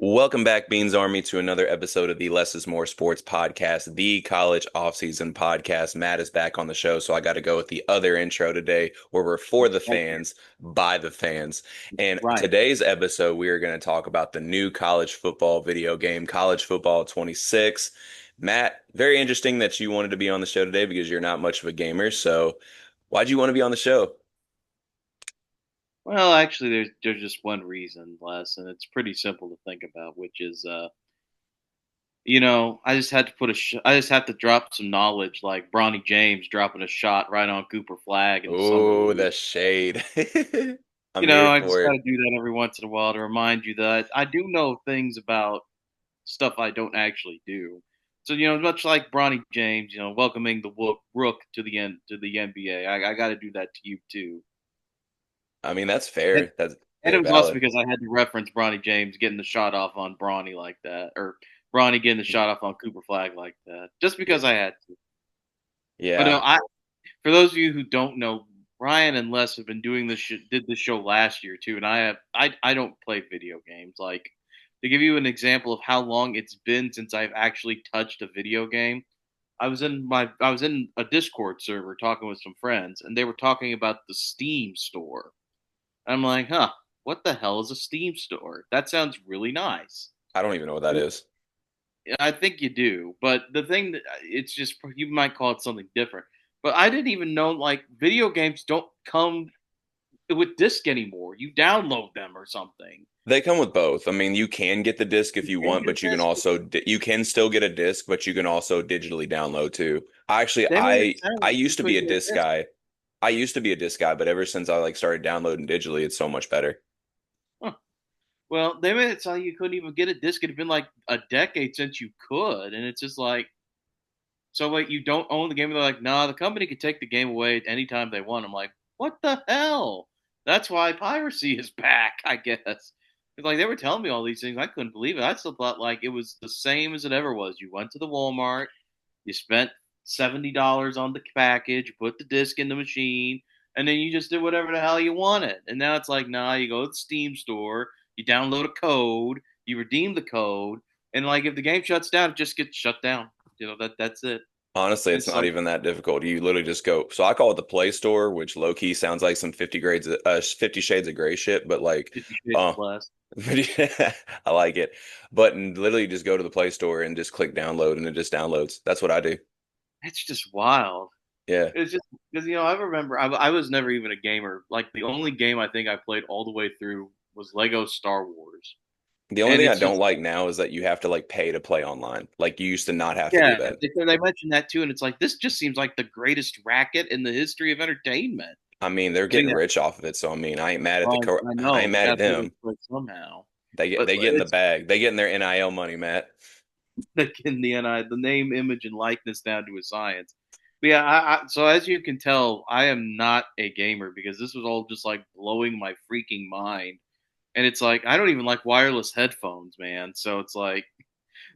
Welcome back, Beans Army, to another episode of the Less is More Sports Podcast, the college offseason podcast. Matt is back on the show, so I got to go with the other intro today, where we're for the Thank you. fans, by the fans. And Right. today's episode, we are going to talk about the new college football video game, College Football 26. Matt, very interesting that you wanted to be on the show today because you're not much of a gamer. So, why'd you want to be on the show? Well, actually, there's just one reason, Les, and it's pretty simple to think about, which is, I just had to I just have to drop some knowledge, like Bronny James dropping a shot right on Cooper Flag in the Summer Oh, League. the shade. I'm here I just for got it. to do that every once in a while to remind you that I do know things about stuff I don't actually do. So, much like Bronny James, welcoming the Rook to the NBA, I got to do that to you too. I mean, that's fair. That's And it very was also valid. because I had to reference Bronny James getting the shot off on Bronny like that, or Bronny getting the shot off on Cooper Flag like that, just because I had to. But no, Yeah. for those of you who don't know, Ryan and Les have been doing did this show last year too, and I don't play video games. Like, to give you an example of how long it's been since I've actually touched a video game, I was in a Discord server talking with some friends, and they were talking about the Steam store. I'm like, huh, what the hell is a Steam store? That sounds really nice. I don't even know what that is. I think you do, but the thing that it's just you might call it something different. But I didn't even know like video games don't come with disc anymore. You download them or something. They come with both. I mean, you can get the disc if You you can want, get but a you can disc. also you can still get a disc, but you can also digitally download too. Actually, They made it I sound like you used to be couldn't a get disc a disc. guy. I used to be a disc guy, but ever since I like started downloading digitally, it's so much better. Huh. Well, they made it sound you couldn't even get a disc. It had been like a decade since you could, and it's just like, so wait, you don't own the game? And they're like, nah, the company can take the game away at any time they want. I'm like, what the hell? That's why piracy is back, I guess. It's like they were telling me all these things. I couldn't believe it. I still thought like it was the same as it ever was. You went to the Walmart, you spent $70 on the package, you put the disc in the machine, and then you just did whatever the hell you wanted. And now it's like, nah, you go to the Steam store, you download a code, you redeem the code, and like if the game shuts down, it just gets shut down. That's it. Honestly, it's It's not like even that difficult. You literally just go. So I call it the Play Store, which low key sounds like some 50 Shades of Gray shit, but like, 50 Shades uh, of Glass. I like it. But literally just go to the Play Store and just click download and it just downloads. That's what I do. It's just wild. Yeah. It's just because I remember I was never even a gamer. Like the only game I think I played all the way through was Lego Star Wars, The only and thing I it's don't just like now is that you have to like pay to play online. Like you used to not have to yeah. do that. They mentioned that too, and it's like this just seems like the greatest racket in the history of entertainment. I mean, they're So getting yeah, rich off of it, so I mean, I ain't mad at well, I I know ain't they mad got at to pay their them. way somehow, They but get in the it's bag. They get in their NIL money, Matt. like in the end, the name, image, and likeness down to a science. But yeah, so as you can tell, I am not a gamer because this was all just like blowing my freaking mind. And it's like I don't even like wireless headphones, man. So it's like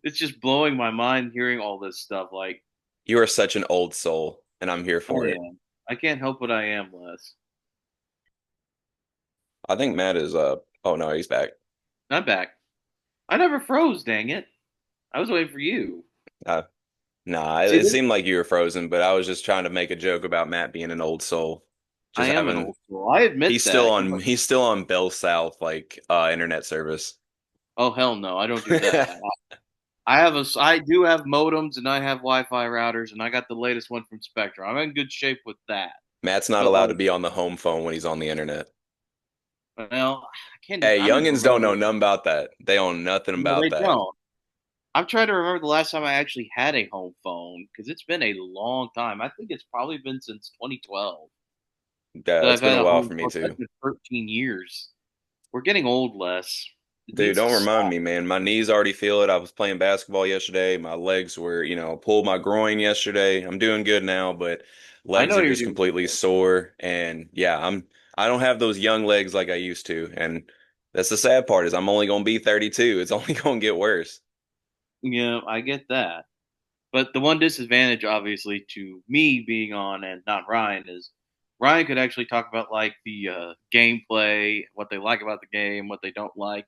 it's just blowing my mind hearing all this stuff. Like You are such an old soul, and I'm here I for it. am. I can't help what I am, Les. I think Matt is oh no, he's back. I'm back. I never froze, dang it. I was waiting for you. Uh, nah, See, it seemed like you were frozen, but I was just trying to make a joke about Matt being an old soul. I Just am an having old soul. I admit that. he's still on Bell South like internet service. Oh hell no, I don't do that. I do have modems and I have Wi-Fi routers and I got the latest one from Spectrum. I'm in good shape with that. Matt's not But allowed to like, be on the home phone when he's on the internet. well, I can't even. Hey, I don't even youngins don't know remember. nothing about that. They own nothing No, about they that. don't. I'm trying to remember the last time I actually had a home phone because it's been a long time. I think it's probably been since 2012 Yeah, that it's I've been had a a while home for me phone. That's too. been 13 years. We're getting old, Les. It Dude, needs to don't remind stop. me, man. My knees already feel it. I was playing basketball yesterday. My legs were, pulled my groin yesterday. I'm doing good now, but I legs know are you're just doing completely good. sore. And yeah, I don't have those young legs like I used to. And that's the sad part is I'm only gonna be 32. It's only gonna get worse. Yeah, I get that. But the one disadvantage, obviously, to me being on and not Ryan is Ryan could actually talk about like the gameplay, what they like about the game, what they don't like.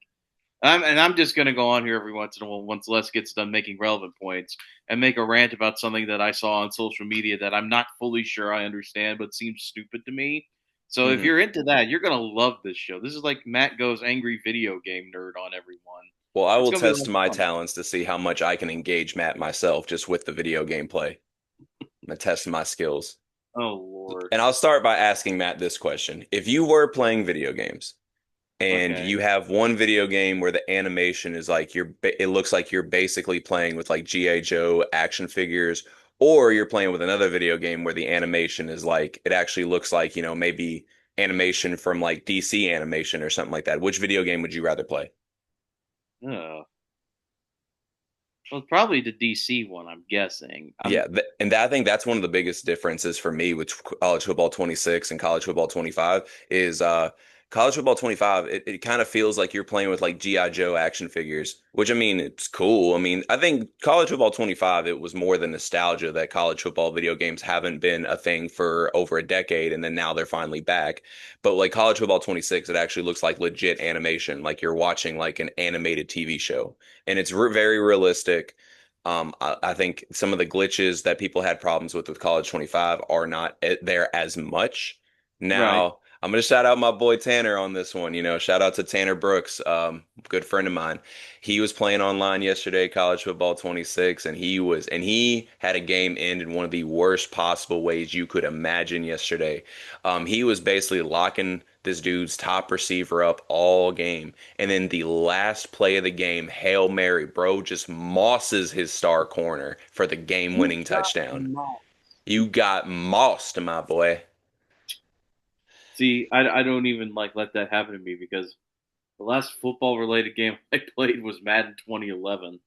I'm just going to go on here every once in a while once Les gets done making relevant points and make a rant about something that I saw on social media that I'm not fully sure I understand but seems stupid to me. So if Hmm. you're into that, you're going to love this show. This is like Matt goes angry video game nerd on everyone. Well, I It's will going to be a lot test of my fun. talents to see how much I can engage Matt myself just with the video gameplay. I'm gonna test my skills. Oh Lord. And I'll start by asking Matt this question. If you were playing video games and Okay. you have one video game where the animation is like it looks like you're basically playing with like G.I. Joe action figures, or you're playing with another video game where the animation is like it actually looks like, maybe animation from like DC animation or something like that. Which video game would you rather play? Oh. Well, probably the DC one, I'm guessing. Yeah, I think that's one of the biggest differences for me with college football 26 and college football 25 is college football 25 it kind of feels like you're playing with like GI Joe action figures, which I mean it's cool. I mean, I think college football 25 it was more the nostalgia that college football video games haven't been a thing for over a decade and then now they're finally back. But like college football 26 it actually looks like legit animation, like you're watching like an animated TV show and it's very realistic. I think some of the glitches that people had problems with College 25 are not there as much. Right. Now, I'm going to shout out my boy Tanner on this one. Shout out to Tanner Brooks, good friend of mine. He was playing online yesterday, College Football 26, and he had a game end in one of the worst possible ways you could imagine yesterday. He was basically locking this dude's top receiver up all game. And then the last play of the game, Hail Mary, bro, just mosses his star corner for the You game-winning got touchdown. mocked. You got mossed, my boy. See, I don't even like let that happen to me because the last football related game I played was Madden 2011.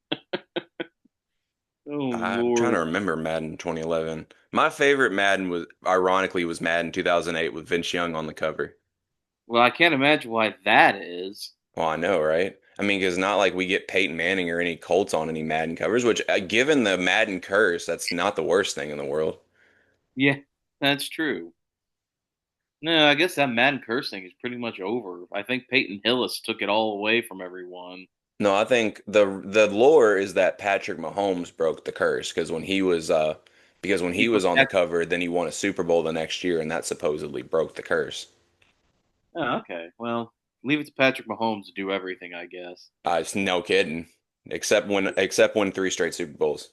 Oh I'm trying Lord. to remember Madden 2011. My favorite Madden ironically, was Madden 2008 with Vince Young on the cover. Well, I can't imagine why that is. Well, I know, right? I mean, because not like we get Peyton Manning or any Colts on any Madden covers, which, given the Madden curse, that's not the worst thing in the world. Yeah, that's true. No, I guess that Madden curse thing is pretty much over. I think Peyton Hillis took it all away from everyone. No, I think the lore is that Patrick Mahomes broke the curse because when He he put was on the that. cover, then he won a Super Bowl the next year, and that supposedly broke the curse. Oh, okay. Well, leave it to Patrick Mahomes to do everything, I guess. It's no kidding. Except win three straight Super Bowls.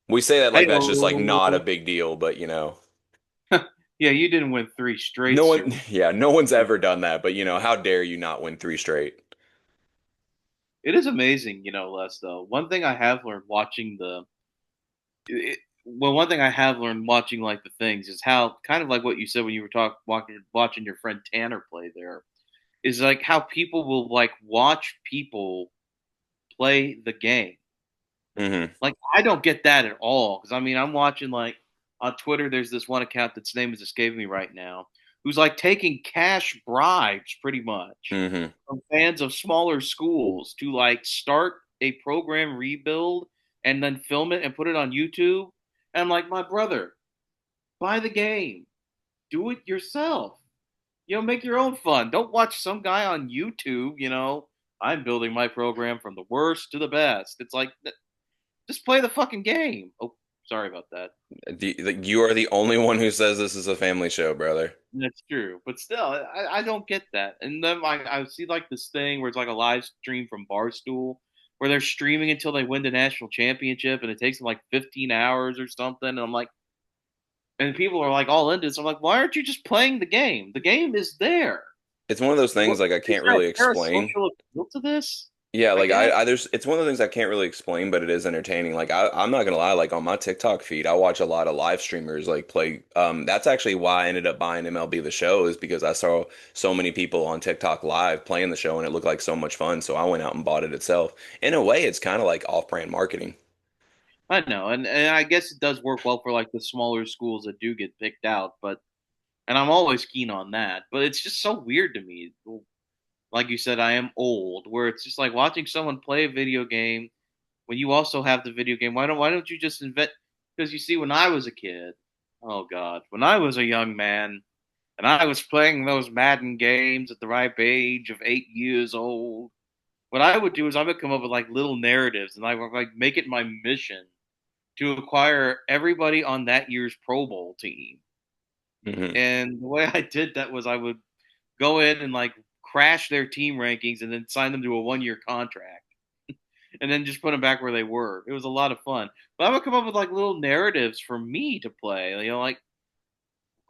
We say that Hey, like that's just like not a big deal, but yeah, you didn't win three no straight one, Super yeah, no one's Bowls. ever done that. But how dare you not win three straight? It is amazing, Les. Though one thing I have learned watching one thing I have learned watching like the things is how kind of like what you said when you were watching your friend Tanner play there is like how people will like watch people play the game. Hmm. Like I don't get that at all because I mean I'm watching like on Twitter. There's this one account that's name is escaping me right now, who's like taking cash bribes pretty much Hmm. from fans of smaller schools to like start a program rebuild and then film it and put it on YouTube. And I'm like, my brother, buy the game, do it yourself. Make your own fun. Don't watch some guy on YouTube. I'm building my program from the worst to the best. It's like just play the fucking game. Oh, sorry about that. You are the only one who says this is a family show, brother. That's true, but still, I don't get that. And then I see like this thing where it's like a live stream from Barstool, where they're streaming until they win the national championship, and it takes them like 15 hours or something. And I'm like, and people are like all into it. So I'm like, why aren't you just playing the game? The game is there. It's one of those things What like I is can't there? really Is there a explain. social appeal to this? Yeah, I like guess. it's one of the things I can't really explain, but it is entertaining. Like I'm not gonna lie, like on my TikTok feed, I watch a lot of live streamers like play. That's actually why I ended up buying MLB The Show is because I saw so many people on TikTok live playing the show and it looked like so much fun. So I went out and bought it itself. In a way, it's kind of like off-brand marketing. I know, and I guess it does work well for like the smaller schools that do get picked out, but and I'm always keen on that. But it's just so weird to me. Like you said, I am old, where it's just like watching someone play a video game when you also have the video game. Why don't you just invent? Because you see, when I was a kid, oh God, when I was a young man and I was playing those Madden games at the ripe age of 8 years old, what I would do is I would come up with like little narratives, and I would like make it my mission to acquire everybody on that year's Pro Bowl team. Hmm. And the way I did that was I would go in and like crash their team rankings and then sign them to a 1 year contract and then just put them back where they were. It was a lot of fun. But I would come up with like little narratives for me to play. You know, like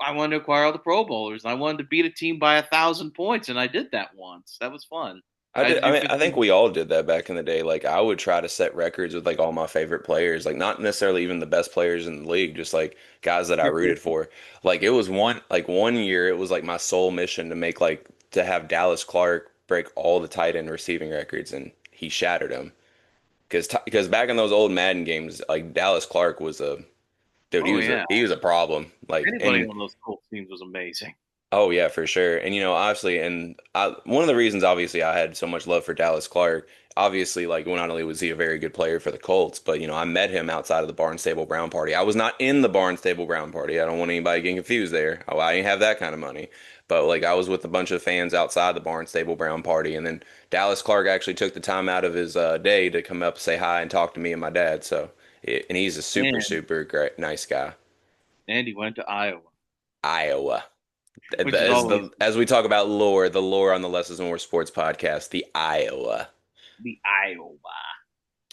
I wanted to acquire all the Pro Bowlers. And I wanted to beat a team by 1,000 points, and I did that once. That was fun. I I had did. to I do mean, I think 15. we all did that back in the day. Like, I would try to set records with like all my favorite players, like not necessarily even the best players in the league, just like guys that I Your rooted favorite. for. Like, it was one year, it was like my sole mission to make like to have Dallas Clark break all the tight end receiving records, and he shattered them. Because back in those old Madden games, like Dallas Clark was a dude. Oh yeah, He was a problem. Like, anybody and on those Colts teams was amazing. oh yeah, for sure. And obviously, one of the reasons obviously I had so much love for Dallas Clark, obviously, like well, not only was he a very good player for the Colts, but I met him outside of the Barnstable Brown party. I was not in the Barnstable Brown party. I don't want anybody getting confused there. Oh, I didn't have that kind of money. But like I was with a bunch of fans outside the Barnstable Brown party, and then Dallas Clark actually took the time out of his day to come up, say hi, and talk to me and my dad. And he's a super, And super great, nice guy. he went to Iowa, Iowa. which is always As we talk about lore, the lore on the Less is More Sports podcast, the Iowa. the Iowa.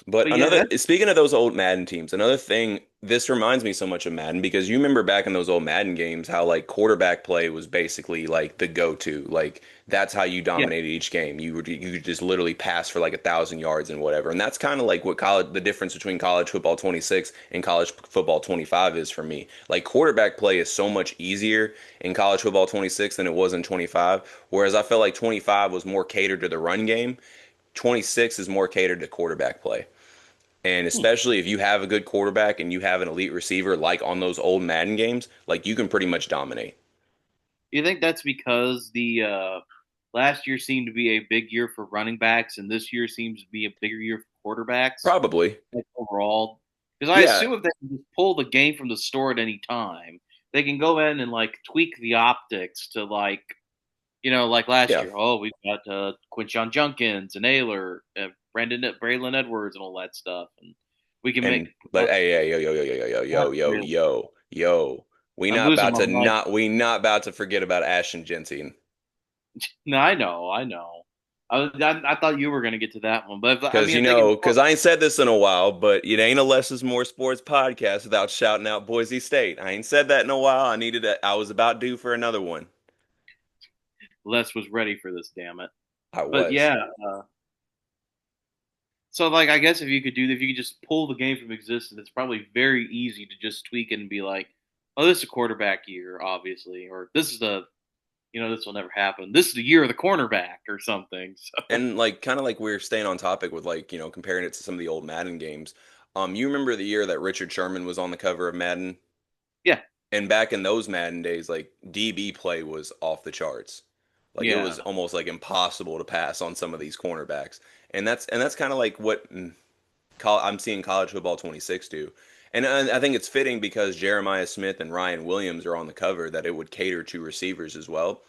But But yeah, another, that's speaking of those old Madden teams, another thing, this reminds me so much of Madden because you remember back in those old Madden games how like quarterback play was basically like the go-to. Like that's how you yeah. dominated each game. You could just literally pass for like 1,000 yards and whatever. And that's kind of like what the difference between college football 26 and college football 25 is for me. Like quarterback play is so much easier in college football 26 than it was in 25. Whereas I felt like 25 was more catered to the run game. 26 is more catered to quarterback play. And Hmm. especially if you have a good quarterback and you have an elite receiver like on those old Madden games, like you can pretty much dominate. You think that's because the last year seemed to be a big year for running backs, and this year seems to be a bigger year for quarterbacks, Probably. like overall? Because I Yeah. assume if they can just pull the game from the store at any time, they can go in and like tweak the optics to like like last Yeah. year. Oh, we've got Quinshon Junkins and Ayler, Braylon Edwards, and all that stuff, and we can make. And but hey, hey, yo, yo, yo, yo, yo, Not yo, yo, really. yo, yo. I'm losing my mind. We not about to forget about Ashton Jensen. No, I know. I thought you were going to get to that one, but I Cause mean, if they can, cause I ain't said this in a while, but it ain't a Less is More Sports podcast without shouting out Boise State. I ain't said that in a while. I was about due for another one. Les was ready for this. Damn it! I But was. yeah, so like, I guess if you could just pull the game from existence, it's probably very easy to just tweak it and be like, oh, this is a quarterback year, obviously, or this is this will never happen. This is the year of the cornerback or something. So And like kind of like we're staying on topic with like, comparing it to some of the old Madden games. You remember the year that Richard Sherman was on the cover of Madden? yeah, And back in those Madden days, like DB play was off the charts. Like it was yeah, almost like impossible to pass on some of these cornerbacks. And that's kind of like what I'm seeing college football 26 do. And I think it's fitting because Jeremiah Smith and Ryan Williams are on the cover that it would cater to receivers as well.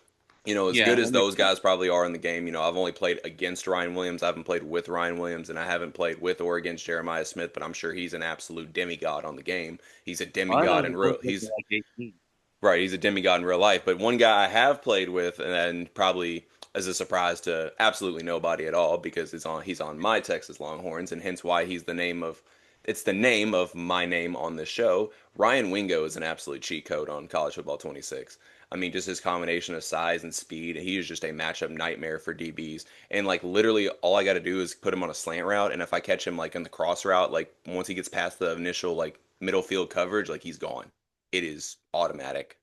As yeah. good as That makes those sense. guys probably are in the game, I've only played against Ryan Williams. I haven't played with Ryan Williams, and I haven't played with or against Jeremiah Smith, but I'm sure he's an absolute demigod on the game. He's a I know demigod they in both real. look like 18. Right, he's a demigod in real life. But one guy I have played with, and probably as a surprise to absolutely nobody at all, because he's on my Texas Longhorns, and hence why it's the name of my name on this show. Ryan Wingo is an absolute cheat code on College Football 26. I mean, just his combination of size and speed, he is just a matchup nightmare for DBs. And like literally, all I got to do is put him on a slant route, and if I catch him like in the cross route, like once he gets past the initial like middle field coverage, like he's gone. It is automatic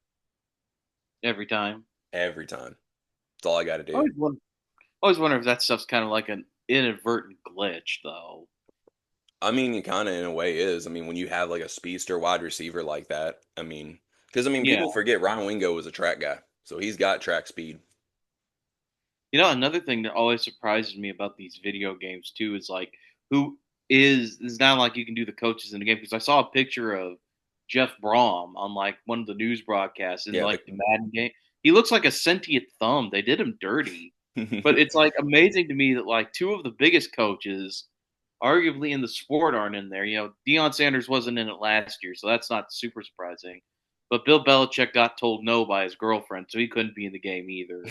Every time. every time. That's all I got to I do. always wonder if that stuff's kind of like an inadvertent glitch, though. I mean, it kind of in a way is. I mean, when you have like a speedster wide receiver like that, because Yeah. people forget Ryan Wingo was a track guy, so he's got track speed. Another thing that always surprises me about these video games too is like who is not like you can do the coaches in the game because I saw a picture of Jeff Brom on like one of the news broadcasts in Yeah, like the Madden game. He looks like a sentient thumb. They did him dirty. But it's like amazing to me that like two of the biggest coaches, arguably in the sport, aren't in there. Deion Sanders wasn't in it last year, so that's not super surprising. But Bill Belichick got told no by his girlfriend, so he couldn't be in the game either.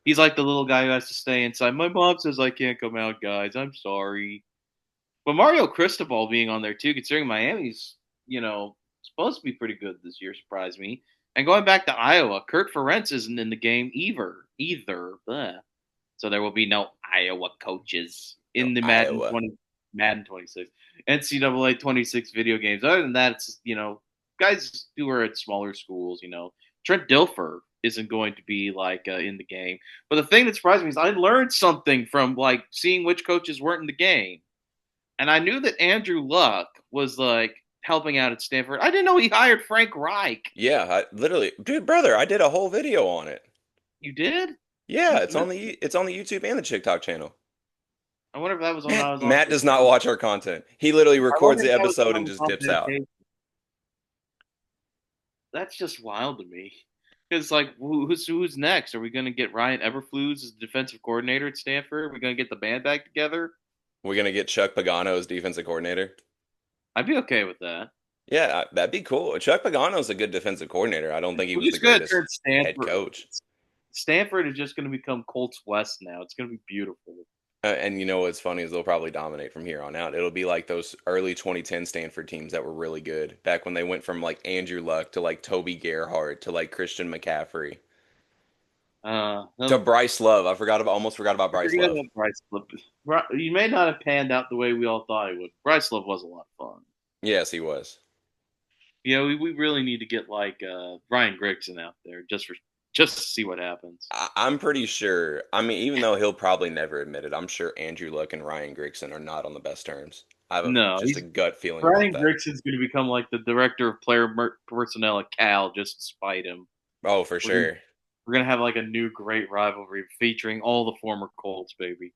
He's like the little guy who has to stay inside. My mom says I can't come out, guys. I'm sorry. But Mario Cristobal being on there too, considering Miami's, supposed to be pretty good this year, surprised me. And going back to Iowa, Kurt Ferenc isn't in the game either. Bleh. So there will be no Iowa coaches No, in the Iowa. Madden 26, NCAA 26 video games. Other than that, it's guys who are at smaller schools. Trent Dilfer isn't going to be like in the game. But the thing that surprised me is I learned something from like seeing which coaches weren't in the game, and I knew that Andrew Luck was like helping out at Stanford. I didn't know he hired Frank Reich. Yeah, literally, dude, brother, I did a whole video on it. You did? Yeah, You it's on the YouTube and the TikTok channel. I wonder if that was when I was on Matt does not vacation. watch our content. He literally I records wonder the if that was episode when I and was just on dips out. vacation. That's just wild to me. Because like, who's next? Are we going to get Ryan Eberflus as the defensive coordinator at Stanford? Are we going to get the band back together? We're gonna get Chuck Pagano as defensive coordinator. I'd be okay with that. Yeah, that'd be cool. Chuck Pagano's a good defensive coordinator. I don't think he We're was the just going to greatest turn head Stanford. coach. Stanford is just going to become Colts West now. It's going to be beautiful. And you know what's funny is they'll probably dominate from here on out. It'll be like those early 2010 Stanford teams that were really good back when they went from like Andrew Luck to like Toby Gerhardt to like Christian McCaffrey to No, Bryce Love. Almost forgot about Bryce forget Love. about Bryce Love. You may not have panned out the way we all thought it would. Bryce Love was a lot of fun. Yes, he was. We really need to get like Ryan Grigson out there just to see what happens. I'm pretty sure. I mean, even though he'll probably never admit it, I'm sure Andrew Luck and Ryan Grigson are not on the best terms. I have No, just a he's gut feeling about Ryan that. Grigson's going to become like the director of player personnel at Cal just to spite him. Oh, for We're gonna sure. we're gonna have like a new great rivalry featuring all the former Colts, baby,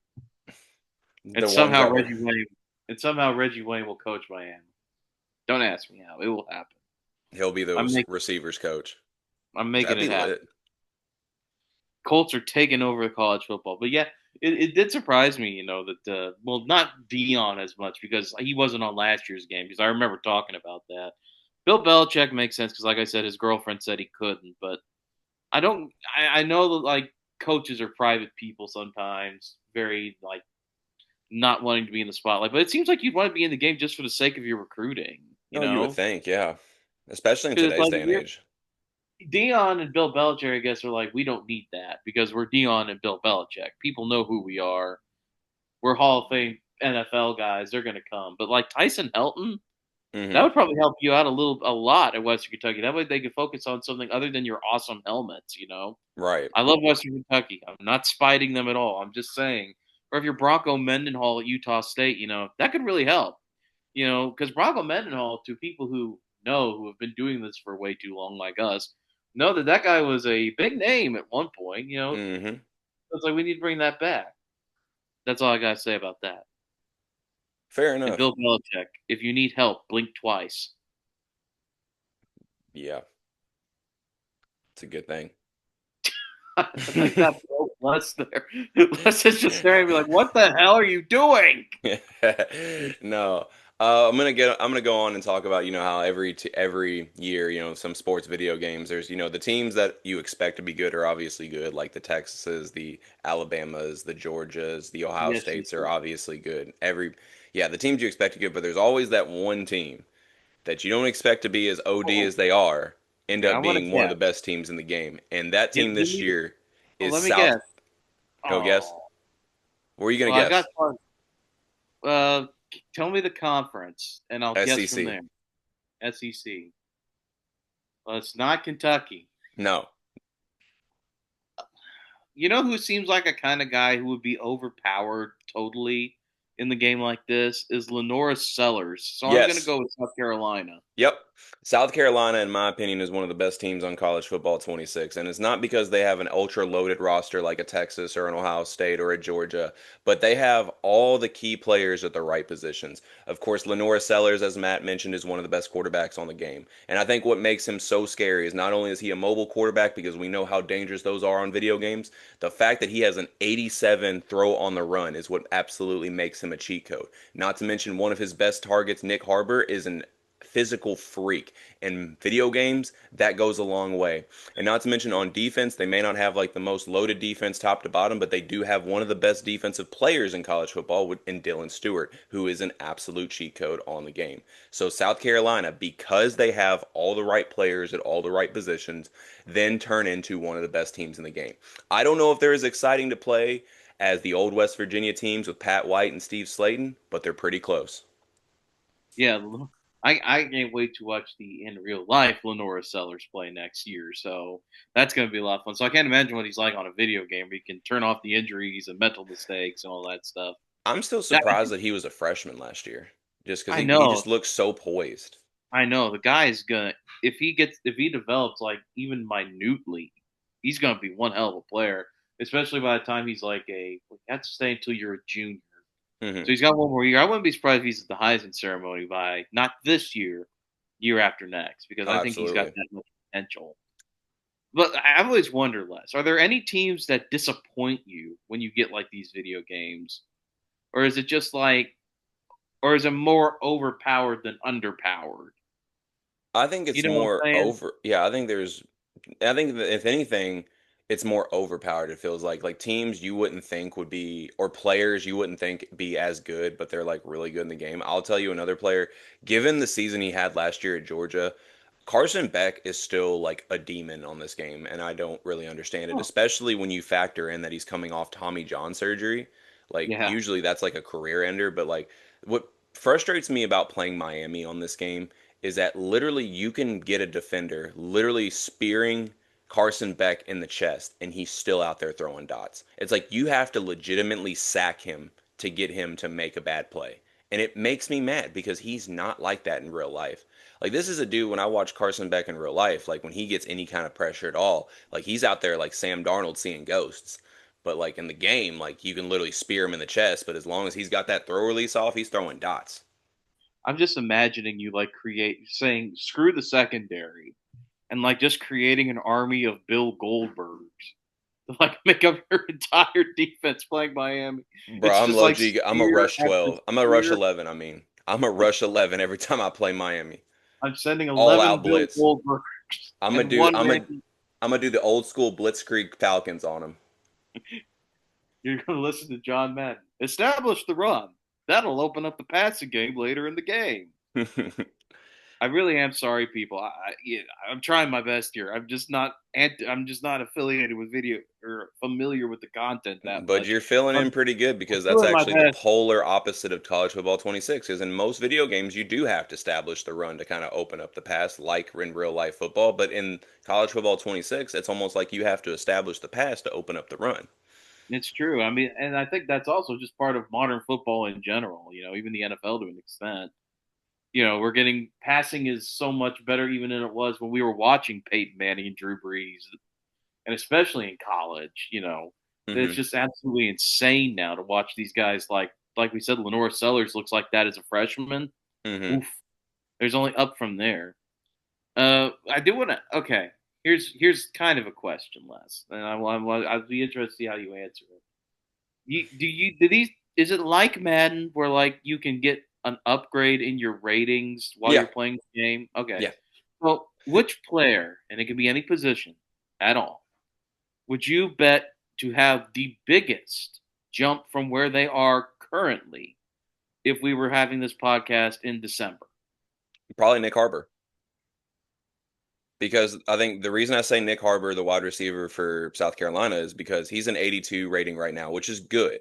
and The ones somehow that were, Reggie Wayne and somehow Reggie Wayne will coach Miami. Don't ask me how. It will happen. he'll be I'm those making receivers coach. I'm That'd making be it happen. lit. Colts are taking over college football. But yeah, it did surprise me, that well, not Dion as much because he wasn't on last year's game because I remember talking about that. Bill Belichick makes sense because, like I said, his girlfriend said he couldn't. But I don't. I know that like coaches are private people sometimes, very like not wanting to be in the spotlight. But it seems like you'd want to be in the game just for the sake of your recruiting. You No, you would know, think, yeah. Especially in because it's today's like day if and you're age. Dion and Bill Belichick, I guess, are like, we don't need that because we're Dion and Bill Belichick. People know who we are. We're Hall of Fame NFL guys. They're going to come. But like Tyson Helton, that Hmm. would probably help you out a lot at Western Kentucky. That way they could focus on something other than your awesome helmets. Right. I love Western Kentucky. I'm not spiting them at all. I'm just saying. Or if you're Bronco Mendenhall at Utah State, that could really help. Because Bronco Mendenhall, to people who have been doing this for way too long, like us, know that that guy was a big name at one point. Hmm. It's like we need to bring that back. That's all I gotta say about that. Fair And enough. Bill Belichick, if you need help, blink twice. Yeah, it's a good thing. Like that broke Les there. Les is just staring at me like, "What the hell are you doing?" No. I'm gonna go on and talk about, how every year, some sports video games, there's, the teams that you expect to be good are obviously good, like the Texases, the Alabamas, the Georgias, the Ohio Yes, you States are said. obviously good. Yeah, the teams you expect to be good, but there's always that one team that you don't expect to be as OD Oh, as they are, end okay, I up want to being one of the guess. best teams in the game. And that Give, team give this me. year Oh, is let me South. guess. Go guess. Oh, Where are you gonna well, I got guess? one. Uh, Tell me the conference, and I'll guess from SEC. there. SEC. Well, it's not Kentucky. No. You know who seems like a kind of guy who would be overpowered totally in the game like this is Lenora Sellers. So I'm going to Yes. go with South Carolina. Yep. South Carolina, in my opinion, is one of the best teams on college football 26. And it's not because they have an ultra loaded roster like a Texas or an Ohio State or a Georgia, but they have all the key players at the right positions. Of course, Lenora Sellers, as Matt mentioned, is one of the best quarterbacks on the game. And I think what makes him so scary is not only is he a mobile quarterback because we know how dangerous those are on video games, the fact that he has an 87 throw on the run is what absolutely makes him a cheat code. Not to mention one of his best targets, Nick Harbor, is an physical freak. In video games, that goes a long way. And not to mention on defense, they may not have like the most loaded defense top to bottom, but they do have one of the best defensive players in college football in Dylan Stewart, who is an absolute cheat code on the game. So South Carolina, because they have all the right players at all the right positions, then turn into one of the best teams in the game. I don't know if they're as exciting to play as the old West Virginia teams with Pat White and Steve Slayton, but they're pretty close. Yeah, I can't wait to watch the in real life Lenora Sellers play next year. So that's going to be a lot of fun. So I can't imagine what he's like on a video game where he can turn off the injuries and mental mistakes and all that stuff. I'm still That surprised that he was a freshman last year, just because I he know, just looks so poised. I know. The guy is gonna if he develops like even minutely, he's gonna be one hell of a player. Especially by the time he's like a you have to stay until you're a junior. Hmm. So he's got one more year. I wouldn't be surprised if he's at the Heisman ceremony by not this year, year after next, because Oh, I think he's got absolutely. that much potential. But I've always wondered, Les, are there any teams that disappoint you when you get like these video games, or is it just like, or is it more overpowered than underpowered? I think You it's know what more I'm saying? over. Yeah, I think that if anything, it's more overpowered. It feels like teams you wouldn't think would be, or players you wouldn't think be as good, but they're like really good in the game. I'll tell you another player, given the season he had last year at Georgia, Carson Beck is still like a demon on this game, and I don't really understand it, Oh, especially when you factor in that he's coming off Tommy John surgery. Like yeah. usually that's like a career ender, but like what frustrates me about playing Miami on this game is that literally you can get a defender literally spearing Carson Beck in the chest and he's still out there throwing dots. It's like you have to legitimately sack him to get him to make a bad play. And it makes me mad because he's not like that in real life. Like this is a dude when I watch Carson Beck in real life, like when he gets any kind of pressure at all, like he's out there like Sam Darnold seeing ghosts. But like in the game, like you can literally spear him in the chest, but as long as he's got that throw release off, he's throwing dots. I'm just imagining you like create saying screw the secondary and like just creating an army of Bill Goldbergs to like make up your entire defense playing Miami. Bro, It's I'm just low like G. I'm a spear rush after 12. I'm a rush spear. 11. I mean, I'm a rush 11 every time I play Miami. I'm sending All 11 out Bill blitz. Goldbergs I'm gonna and do. one Randy. I'm gonna do the old school blitzkrieg Falcons on You're going to listen to John Madden. Establish the run. That'll open up the passing game later in the game. him. I really am sorry, people. Yeah, I'm trying my best here. I'm just not affiliated with video or familiar with the content that But much. you're filling in I'm, pretty good I'm because that's doing my actually the best. polar opposite of college football 26. Because in most video games, you do have to establish the run to kind of open up the pass, like in real life football. But in college football 26, it's almost like you have to establish the pass to open up the run. It's true. I mean, and I think that's also just part of modern football in general. You know, even the NFL to an extent. You know, we're getting passing is so much better even than it was when we were watching Peyton Manning and Drew Brees, and especially in college. You know, it's Hmm. just absolutely insane now to watch these guys like we said, Lenora Sellers looks like that as a freshman. Hmm. Oof, there's only up from there. I do want to. Okay, here's kind of a question, Les, and I'd be interested to see how you answer it. Do these? Is it like Madden where like you can get an upgrade in your ratings while Yeah. you're playing the game? Okay. Yeah. Well, which player, and it can be any position at all, would you bet to have the biggest jump from where they are currently if we were having this podcast in December? Probably Nick Harbor. Because I think the reason I say Nick Harbor, the wide receiver for South Carolina, is because he's an 82 rating right now, which is good.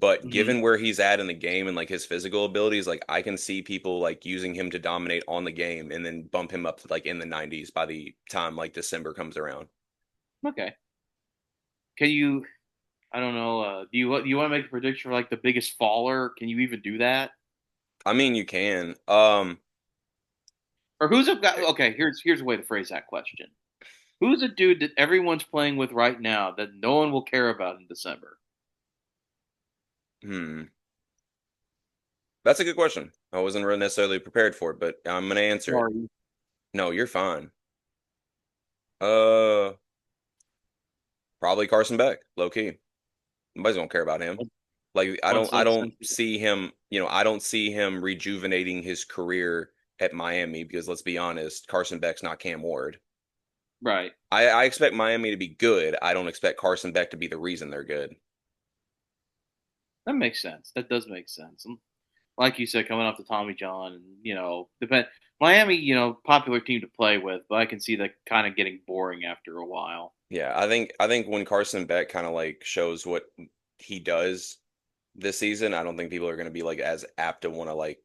But Mm-hmm. given where he's at in the game and like his physical abilities, like I can see people like using him to dominate on the game and then bump him up to like in the 90s by the time like December comes around. Okay. Can you? I don't know. Do you want to make a prediction for like the biggest faller? Can you even do that? I mean, you can. Or who's a guy? Okay, here's a way to phrase that question. Who's a dude that everyone's playing with right now that no one will care about in December? Hmm. That's a good question. I wasn't really necessarily prepared for it, but I'm gonna answer it. Sorry. No, you're fine. Uh, Probably Carson Beck, low key. Nobody's gonna care about him. Like What's I the don't sense? see him, I don't see him rejuvenating his career at Miami because let's be honest, Carson Beck's not Cam Ward. Right. I expect Miami to be good. I don't expect Carson Beck to be the reason they're good. That makes sense. That does make sense. And like you said, coming off the Tommy John, and depend Miami, popular team to play with, but I can see that kind of getting boring after a while. Yeah, I think when Carson Beck kind of like shows what he does this season, I don't think people are going to be like as apt to want to like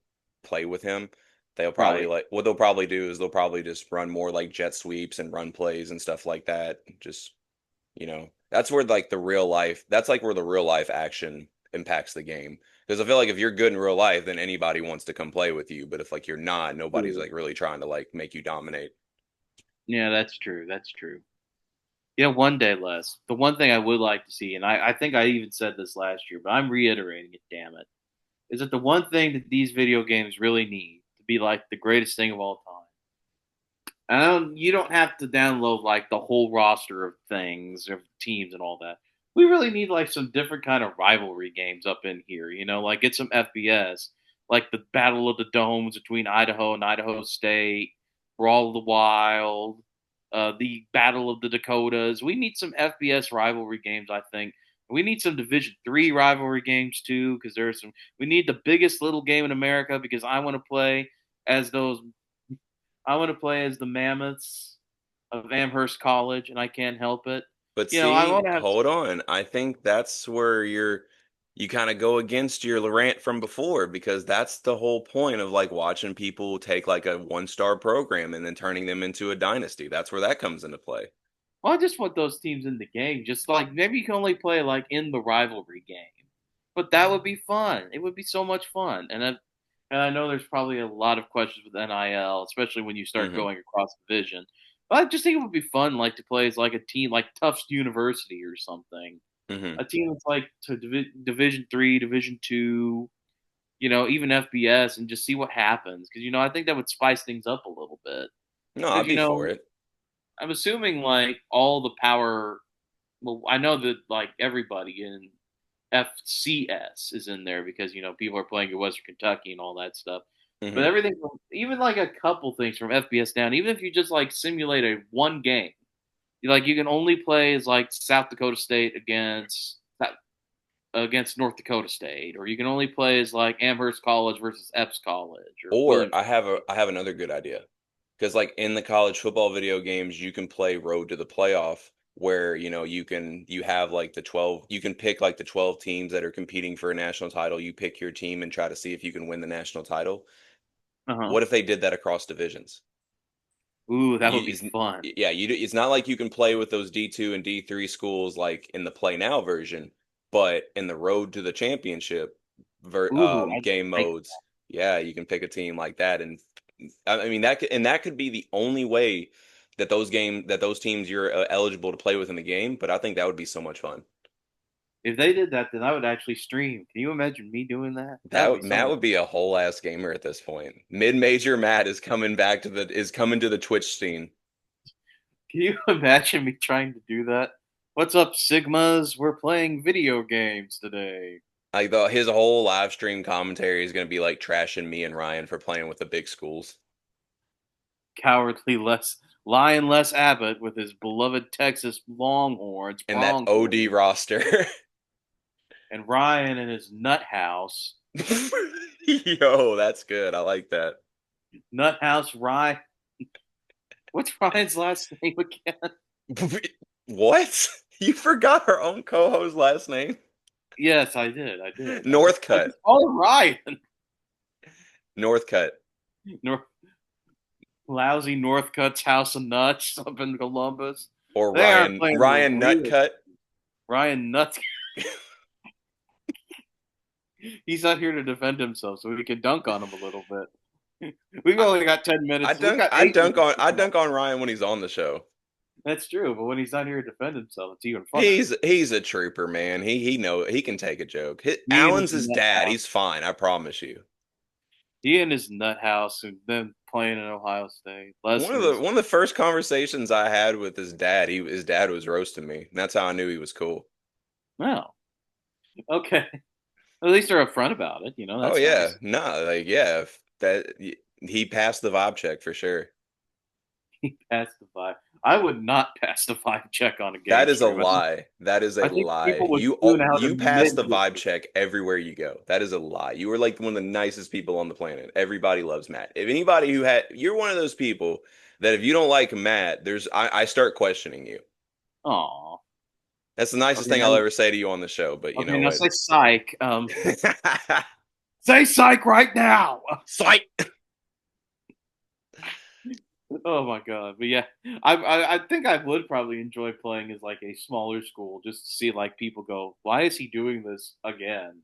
play with him. They'll probably Right. like what they'll probably do is they'll probably just run more like jet sweeps and run plays and stuff like that. Just, that's where like that's like where the real life action impacts the game. Because I feel like if you're good in real life, then anybody wants to come play with you. But if like you're not, nobody's True. like really trying to like make you dominate. Yeah, that's true. That's true. One day less. The one thing I would like to see, and I think I even said this last year, but I'm reiterating it, damn it, is that the one thing that these video games really need to be like the greatest thing of all time. You don't have to download like the whole roster of things, of teams and all that. We really need like some different kind of rivalry games up in here, like get some FBS, like the Battle of the Domes between Idaho and Idaho State, Brawl of the Wild, the Battle of the Dakotas. We need some FBS rivalry games, I think. We need some Division 3 rivalry games too, because there's some. We need the biggest little game in America because as those I want to play as the Mammoths of Amherst College, and I can't help it. But I want see, to have. hold on. I think that's where you kind of go against your rant from before because that's the whole point of like watching people take like a one-star program and then turning them into a dynasty. That's where that comes into play. Well, I just want those teams in the game. Just like maybe you can only play like in the rivalry game, but that would be fun. It would be so much fun. And I know there's probably a lot of questions with NIL, especially when you start Hmm. going across division. But I just think it would be fun, like to play as like a team like Tufts University or something. Hmm. A team that's like to Division 3, Division 2, even FBS, and just see what happens. Because I think that would spice things up a little bit. No, Because I'd be for it. I'm assuming like all the power. Well, I know that like everybody in FCS is in there because people are playing at Western Kentucky and all that stuff. But Hmm. everything, even like a couple things from FBS down, even if you just like simulate a one game, you can only play as like South Dakota State against North Dakota State, or you can only play as like Amherst College versus Epps College or Or Williams. I have another good idea. Because like in the college football video games, you can play Road to the Playoff where, you have like the 12, you can pick like the 12 teams that are competing for a national title. You pick your team and try to see if you can win the national title. Uh huh. What if they did that across divisions? Ooh, that would You be is fun. Yeah, it's not like you can play with those D2 and D3 schools like in the Play Now version, but in the Road to the Championship Ooh, I didn't game think. modes, yeah, you can pick a team like that, and I mean that could be the only way that those teams you're eligible to play with in the game. But I think that would be so much fun. If they did that, then I would actually stream. Can you imagine me doing that? That would be so Matt much. would be a whole ass gamer at this point. Mid-major Matt is coming to the Twitch scene. Can you imagine me trying to do that? What's up, Sigmas? We're playing video games today. Like his whole live stream commentary is going to be like trashing me and Ryan for playing with the big schools Cowardly less Lion Les Abbott with his beloved Texas Longhorns, and that OD Pronghorns, roster. and Ryan and his nut house. Yo, that's good. I like that. Nut house Ryan. What's Ryan's last name again? What? You forgot her own co-host last name? Yes, I did. I did. I Northcutt. just called him Ryan. Northcutt. Nor- Lousy Northcutt's House of Nuts up in Columbus. Or They aren't playing the Ryan real Nutcut. Ryan Nuts. He's not here to defend himself, so we can dunk on him a little bit. We've I, only got 10 minutes. We've got I 8 minutes to go. dunk on Ryan when he's on the show. That's true, but when he's not here to defend himself, it's even funnier. He's a trooper, man. He can take a joke. He and his Allen's his nut dad. house. He's fine. I promise you. He and his nut house, and then playing in Ohio State. Bless his. One of the first conversations I had with his dad, his dad was roasting me. And that's how I knew he was cool. Well, okay. At least they're upfront about it. Oh That's yeah, nice. no, like yeah, if that he passed the vibe check for sure. He passed the vibe. I would not pass the vibe check on a game That is a stream. lie. That is a I think lie. people would tune out You pass the vibe immediately. check everywhere you go. That is a lie. You are like one of the nicest people on the planet. Everybody loves Matt. If anybody you're one of those people that if you don't like Matt, I start questioning you. Aw. That's the nicest Okay, thing I'll now, ever say to you on the show, but you okay, know now what? say psych. Say psych right now. Fight. Oh my god! But yeah, I think I would probably enjoy playing as like a smaller school just to see like people go, why is he doing this again?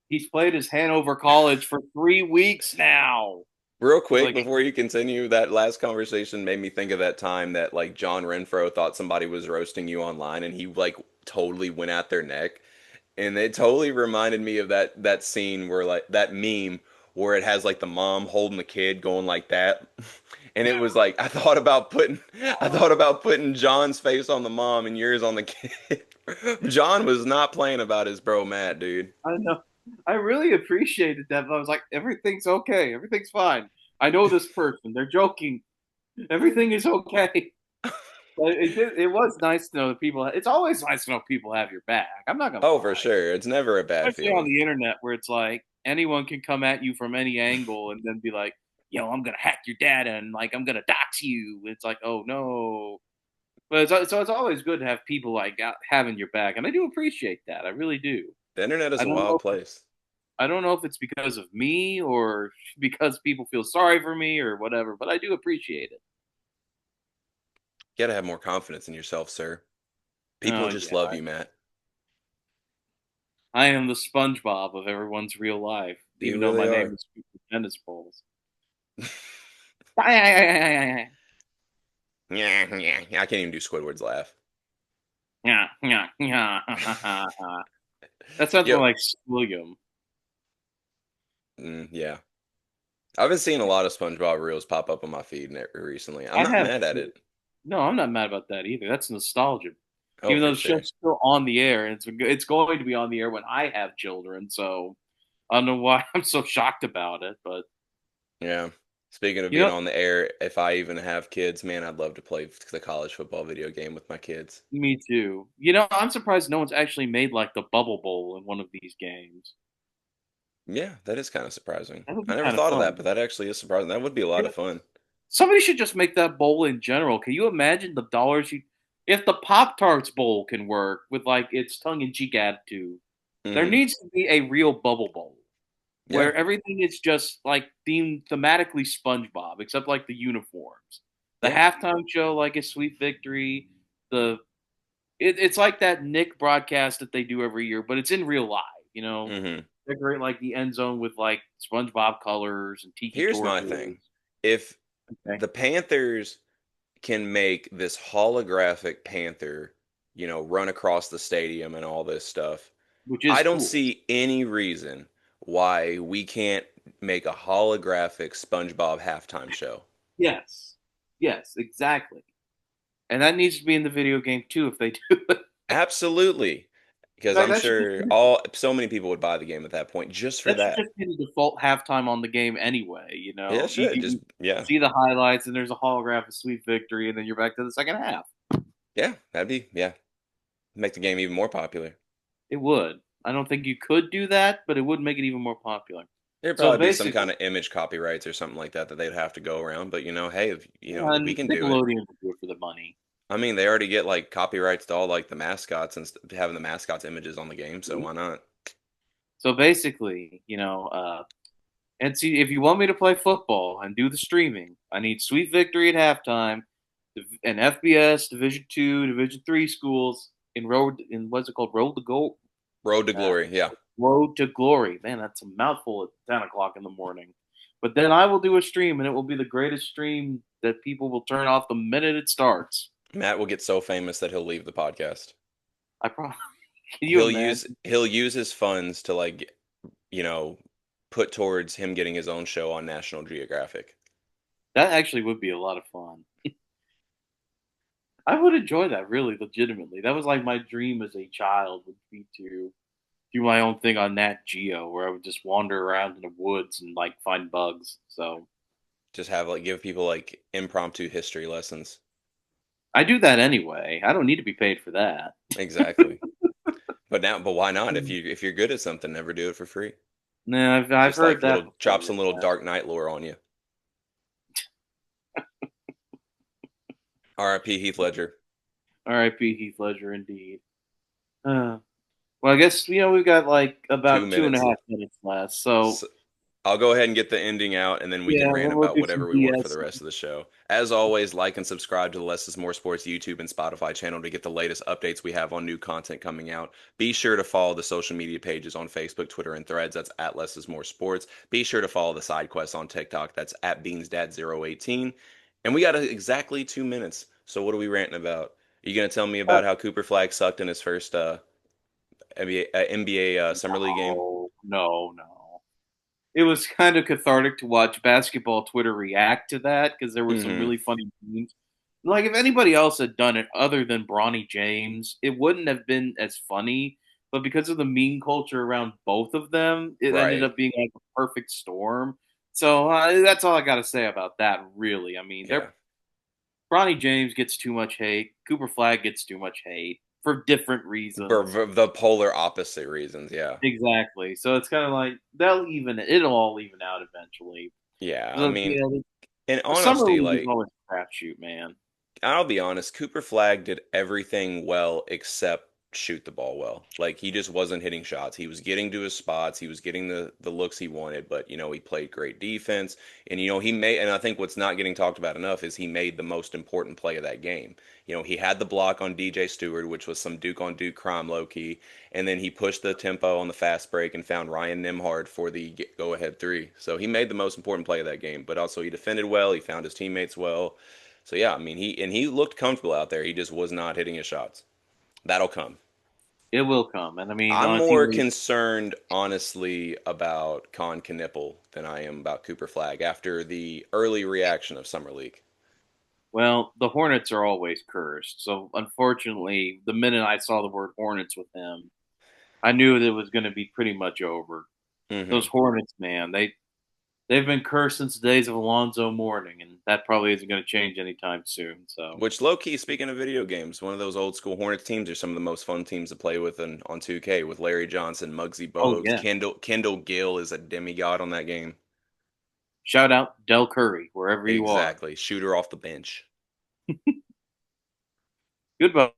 He's played his Hanover College for 3 weeks now. Real It's quick like, before you continue, that last conversation made me think of that time that like John Renfro thought somebody was roasting you online and he like totally went at their neck. And it totally reminded me of that scene where like that meme where it has like the mom holding the kid going like that. And it was like I thought about putting John's face on the mom and yours on the kid. John was not playing about his bro Matt, dude. I know. I really appreciated that, but I was like, everything's okay. Everything's fine. I know this person. They're joking. Everything is okay. But it was nice to know that people. It's always nice to know people have your back. I'm not gonna Oh, for lie, sure. It's never a bad especially on feeling. the internet where it's like anyone can come at you from any angle and then be like, "Yo, I'm gonna hack your data and like I'm gonna dox you." It's like, oh no. But it's always good to have people like having your back, and I do appreciate that. I really do. The internet is I a don't know wild place. I don't know if it's because of me or because people feel sorry for me or whatever, but I do appreciate it. You gotta have more confidence in yourself, sir. People Oh just yeah, love you, Matt. I am the SpongeBob of everyone's real life, You even though really my name are. is Tennis Balls. Yeah, Yeah, yeah. I can't even do Squidward's laugh. yeah, yeah. That sounds more Yo, like William. yeah. I've been seeing a lot of SpongeBob reels pop up on my feed recently. I'm I not have mad at too. it. No, I'm not mad about that either. That's nostalgia. Oh, Even though for the sure. show's still on the air, and it's going to be on the air when I have children. So I don't know why I'm so shocked about it, but Yeah. Speaking of you being know, on the air, if I even have kids, man, I'd love to play the college football video game with my kids. me too. I'm surprised no one's actually made like the Bubble Bowl in one of these games. Yeah, that is kind of surprising. That would I be never kind of thought of that, but fun. that actually is surprising. That would be a lot You of know, fun. somebody should just make that bowl in general. Can you imagine the dollars you if the Pop Tarts Bowl can work with like its tongue in cheek attitude? There Hmm. needs to be a real Bubble Bowl Yeah. where everything is just like themed thematically SpongeBob, except like the uniforms. The Yeah. halftime show, like a Sweet Victory. The it's like that Nick broadcast that they do every year, but it's in real life. Hmm. Decorate like the end zone with like SpongeBob colors and tiki Here's my torches. thing. If Okay, the Panthers can make this holographic panther, run across the stadium and all this stuff, which I is don't cool. see any reason why we can't make a holographic SpongeBob halftime show. Yes, yes, exactly. And that needs to be in the video game too if they do it. Absolutely. Because Like I'm that should just sure so many people would buy the game at that point just for that should that. just be the default halftime on the game anyway. Yeah, it should. Just You yeah. see the highlights and there's a holograph of Sweet Victory, and then you're back to the second half. Yeah, make the game even more popular. It would. I don't think you could do that, but it would make it even more popular. There'd So probably be some basically, kind of image copyrights or something like that that they'd have to go around, but hey, if, we and can do it. Nickelodeon would do it for the money. I mean, they already get like copyrights to all like the mascots and having the mascots images on the game, so why not? So basically, and see if you want me to play football and do the streaming, I need Sweet Victory at halftime, and FBS Division 2, Division 3 schools in what's it called, Road to Gold, Road to uh, Glory, yeah. Road to Glory. Man, that's a mouthful at 10 o'clock in the morning. But then I will do a stream, and it will be the greatest stream that people will turn off the minute it starts. Matt will get so famous that he'll leave the podcast. I probably can you imagine? He'll use his funds to like, you know, put towards him getting his own show on National Geographic. That actually would be a lot of fun. I would enjoy that really, legitimately. That was like my dream as a child would be to do my own thing on Nat Geo, where I would just wander around in the woods and like find bugs. So Just have like give people like impromptu history lessons. I do that anyway. I don't need to be paid for that. Exactly. But why not? If you're good at something, never do it for free. Nah, I've Just heard like that little drop before. some little Yeah. Dark Knight lore on you. R.I.P. Heath Ledger. R.I.P. Heath Ledger, indeed. Uh, well, I guess we've got like Two about two and a minutes. half minutes left. So So I'll go ahead and get the ending out, and then we can yeah, rant then we'll about do some whatever we want for the BS. rest of the show. As always, like and subscribe to the Less is More Sports YouTube and Spotify channel to get the latest updates we have on new content coming out. Be sure to follow the social media pages on Facebook, Twitter, and Threads. That's at Less is More Sports. Be sure to follow the side quest on TikTok. That's at BeansDad018. And we got exactly 2 minutes. So what are we ranting about? Are you gonna tell me about how Cooper Flag sucked in his first NBA summer league game? No, no, no. It was kind of cathartic to watch basketball Twitter react to that because there were some Mm-hmm. really funny memes. Like if anybody else had done it other than Bronny James, it wouldn't have been as funny. But because of the meme culture around both of them, it ended Right. up being like a perfect storm. So that's all I got to say about that. Really, I mean, Yeah. Bronny James gets too much hate. Cooper Flag gets too much hate for different reasons. The polar opposite reasons, yeah. Exactly. So it's kind of like it'll all even out eventually. Yeah, I So mean, yeah, in the summer honesty, league is like always a crapshoot, man. I'll be honest, Cooper Flag did everything well except shoot the ball well. Like he just wasn't hitting shots. He was getting to his spots, he was getting the looks he wanted, but he played great defense and he made and I think what's not getting talked about enough is he made the most important play of that game. He had the block on DJ Stewart, which was some Duke on Duke crime low key, and then he pushed the tempo on the fast break and found Ryan Nimhard for the go ahead three. So he made the most important play of that game, but also he defended well, he found his teammates well. So yeah, I mean he looked comfortable out there. He just was not hitting his shots. That'll come. It will come, and I mean I'm on a team more where concerned, honestly, about Con Knipple than I am about Cooper Flag after the early reaction of Summer League. the Hornets are always cursed. So unfortunately, the minute I saw the word Hornets with him, I knew that it was going to be pretty much over. Hmm. Those Hornets, man, they've been cursed since the days of Alonzo Mourning, and that probably isn't going to change anytime soon. So Which low key, speaking of video games, one of those old school Hornets teams are some of the most fun teams to play with on 2K with Larry Johnson, Muggsy oh Bogues, yeah, Kendall Gill is a demigod on that game. shout out Del Curry wherever you are. Exactly, shooter off the bench. Goodbye.